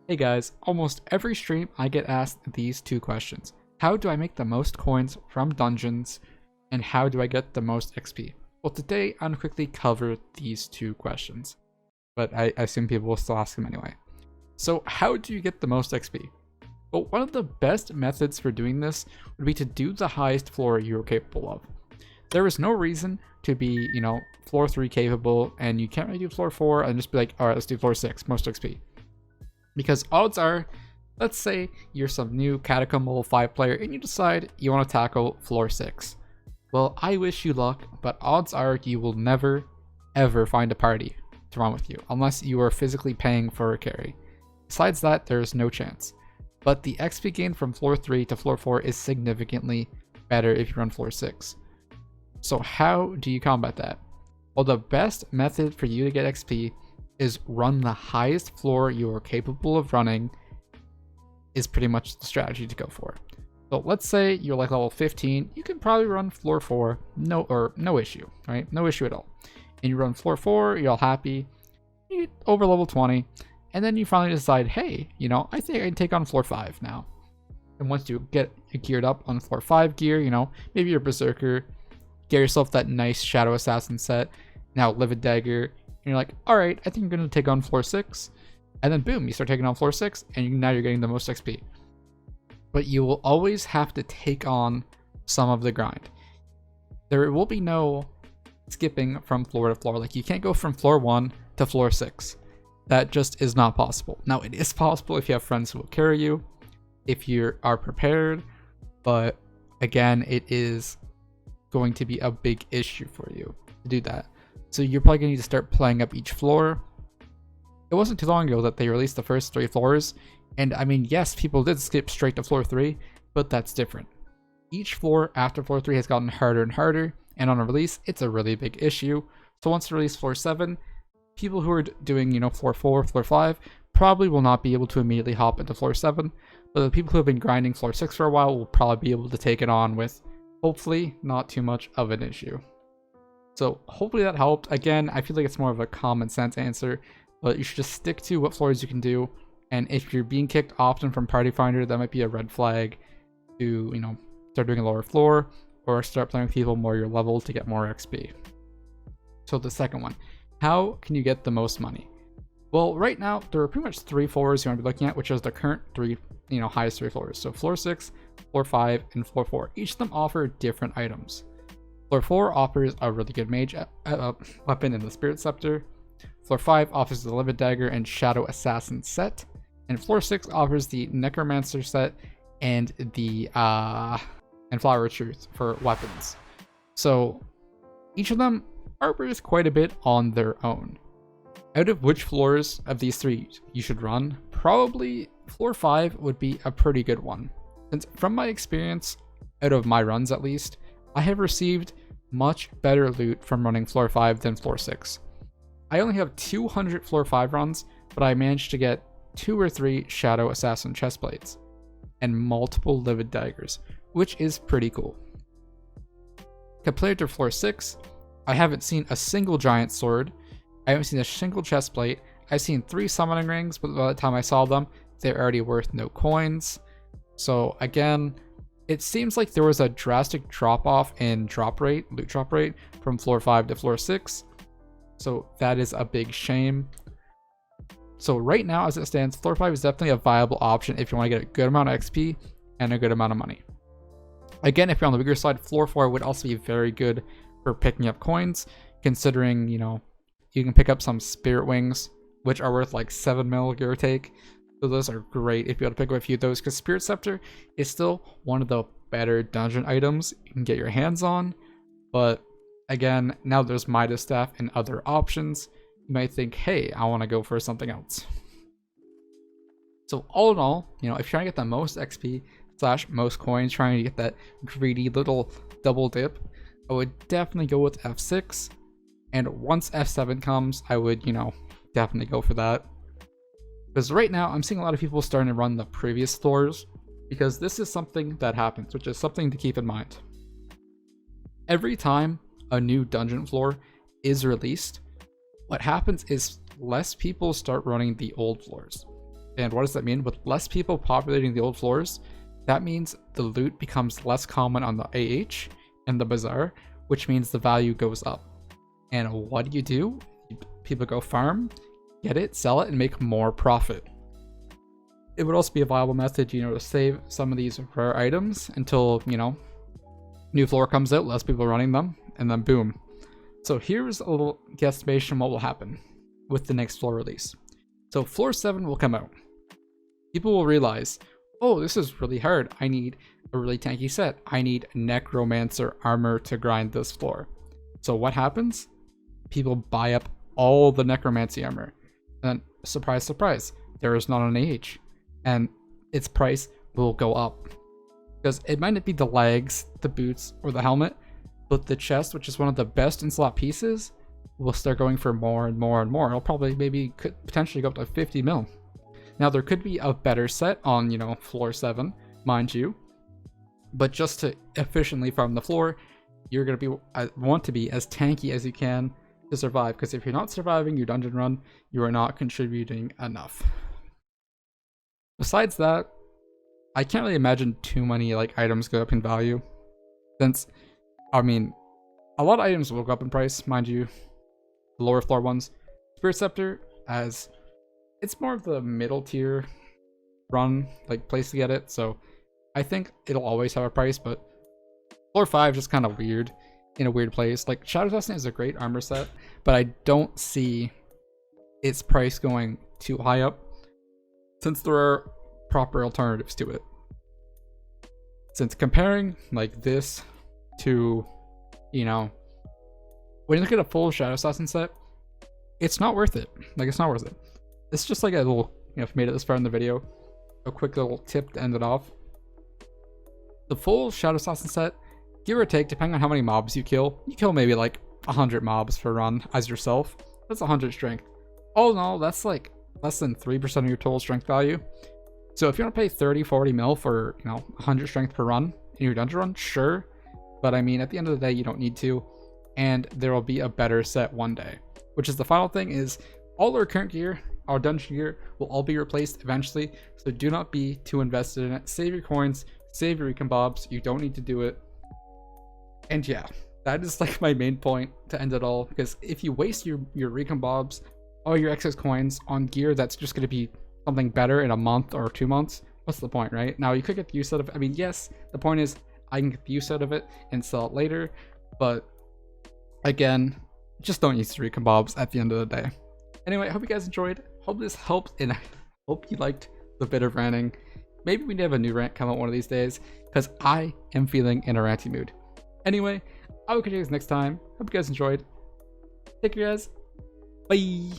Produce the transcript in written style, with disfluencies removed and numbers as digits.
Hey guys, almost every stream I get asked these two questions. How do I make the most coins from dungeons, and how do I get the most XP? Well, today I'm going to quickly cover these two questions, but I assume people will still ask them anyway. So how do you get the most XP? Well, one of the best methods for doing this would be to do the highest floor you're capable of. There is no reason to be, floor 3 capable, and you can't really do floor 4 and just be like, alright, let's do floor 6, most XP. Because odds are, let's say you're some new Catacomb level 5 player and you decide you want to tackle floor 6. Well, I wish you luck, but odds are you will never, ever find a party to run with you, unless you are physically paying for a carry. Besides that, there is no chance. But the XP gain from floor 3 to floor 4 is significantly better if you run floor 6. So how do you combat that? Well, the best method for you to get XP is run the highest floor you are capable of running is pretty much the strategy to go for. So let's say you're like level 15, you can probably run floor 4, no issue, right? No issue at all. And you run floor 4, you're all happy, you get over level 20, and then you finally decide, hey, I think I can take on floor 5 now. And once you get geared up on floor 5 gear, maybe you're a berserker, get yourself that nice shadow assassin set, now livid dagger, and you're like, all right, I think I'm going to take on floor 6. And then boom, you start taking on floor 6, and now you're getting the most XP. But you will always have to take on some of the grind. There will be no skipping from floor to floor. Like, you can't go from floor 1 to floor 6. That just is not possible. Now, it is possible if you have friends who will carry you, if you are prepared, but again, it is going to be a big issue for you to do that. So you're probably going to need to start playing up each floor. It wasn't too long ago that they released the first 3 floors, and I mean, yes, people did skip straight to floor 3, but that's different. Each floor after floor 3 has gotten harder and harder, and on a release, it's a really big issue. So once you release floor 7, people who are doing, floor 4, floor 5, probably will not be able to immediately hop into floor 7, but the people who have been grinding floor 6 for a while will probably be able to take it on with, hopefully, not too much of an issue. So hopefully that helped. Again, I feel like it's more of a common sense answer, but you should just stick to what floors you can do. And if you're being kicked often from Party Finder, that might be a red flag to, start doing a lower floor or start playing with people more your level to get more XP. So the second one, how can you get the most money? Well, right now, there are pretty much 3 floors you want to be looking at, which is the current 3, highest 3 floors. So floor 6, floor 5, and floor 4. Each of them offer different items. Floor 4 offers a really good mage weapon in the Spirit Scepter. Floor 5 offers the Livid Dagger and Shadow Assassin set. And floor 6 offers the Necromancer set and the and Flower of Truth for weapons. So each of them are worth quite a bit on their own. Out of which floors of these 3 you should run, probably floor 5 would be a pretty good one. Since from my experience, out of my runs at least, I have received much better loot from running floor 5 than floor 6. I only have 200 floor 5 runs, but I managed to get 2 or 3 Shadow Assassin chestplates and multiple Livid Daggers, which is pretty cool. Compared to floor 6, I haven't seen a single Giant Sword, I haven't seen a single chestplate, I've seen 3 Summoning Rings, but by the time I saw them, they're already worth no coins. So again, it seems like there was a drastic drop-off in loot drop rate, from floor 5 to floor 6. So that is a big shame. So right now, as it stands, floor 5 is definitely a viable option if you want to get a good amount of XP and a good amount of money. Again, if you're on the bigger side, floor 4 would also be very good for picking up coins, considering, you can pick up some Spirit Wings, which are worth like 7 mil, give or take. So those are great if you want to pick up a few of those, because Spirit Scepter is still one of the better dungeon items you can get your hands on. But again, now there's Midas Staff and other options. You might think, hey, I want to go for something else. So all in all, if you're trying to get the most XP / most coins, trying to get that greedy little double dip, I would definitely go with F6. And once F7 comes, I would, definitely go for that. Because right now, I'm seeing a lot of people starting to run the previous floors, because this is something that happens, which is something to keep in mind. Every time a new dungeon floor is released, what happens is less people start running the old floors. And what does that mean? With less people populating the old floors, that means the loot becomes less common on the AH and the Bazaar, which means the value goes up. And what do? People go farm, get it, sell it, and make more profit. It would also be a viable method, to save some of these rare items until, new floor comes out, less people running them, and then boom. So here's a little guesstimation what will happen with the next floor release. So floor 7 will come out. People will realize, oh, this is really hard. I need a really tanky set. I need Necromancer armor to grind this floor. So what happens? People buy up all the Necromancy armor. And then, surprise, surprise, there is not an AH. And its price will go up. Because it might not be the legs, the boots, or the helmet, but the chest, which is one of the best in slot pieces, will start going for more and more and more. It'll probably could potentially go up to 50 mil. Now there could be a better set on, floor 7, mind you. But just to efficiently farm the floor, you're going to want to be as tanky as you can to survive. Because if you're not surviving your dungeon run, you are not contributing enough. Besides that, I can't really imagine too many items go up in value. Since, a lot of items will go up in price, mind you. The lower floor ones. Spirit Scepter, as it's more of the middle tier run, place to get it. So I think it'll always have a price, but floor 5 just kind of weird, in a weird place. Shadow Assassin is a great armor set, but I don't see its price going too high up, since there are proper alternatives to it. Since comparing this to, when you look at a full Shadow Assassin set, it's not worth it. It's not worth it. It's just a little, if you made it this far in the video, a quick little tip to end it off. The full Shadow Assassin set, give or take, depending on how many mobs you kill maybe 100 mobs per run as yourself. That's 100 strength. All in all, that's less than 3% of your total strength value. So if you want to pay 30-40 mil for 100 strength per run in your dungeon run, sure, but at the end of the day you don't need to, and there will be a better set one day. Which is the final thing, is all our current gear, our dungeon gear, will all be replaced eventually, so do not be too invested in it. Save your coins, save your recon bobs, you don't need to do it. And yeah, that is my main point to end it all, because if you waste your recon bobs, all your excess coins on gear that's just going to be something better in a month or 2 months, what's the point, right? Now you could get the use out of it. Yes, the point is I can get the use out of it and sell it later, but again, just don't use the recon bobs at the end of the day. Anyway, I hope you guys enjoyed. Hope this helped, and I hope you liked the bit of ranting. Maybe we need to have a new rant come out one of these days, because I am feeling in a ranty mood. Anyway, I will catch you guys next time. Hope you guys enjoyed. Take care, guys. Bye.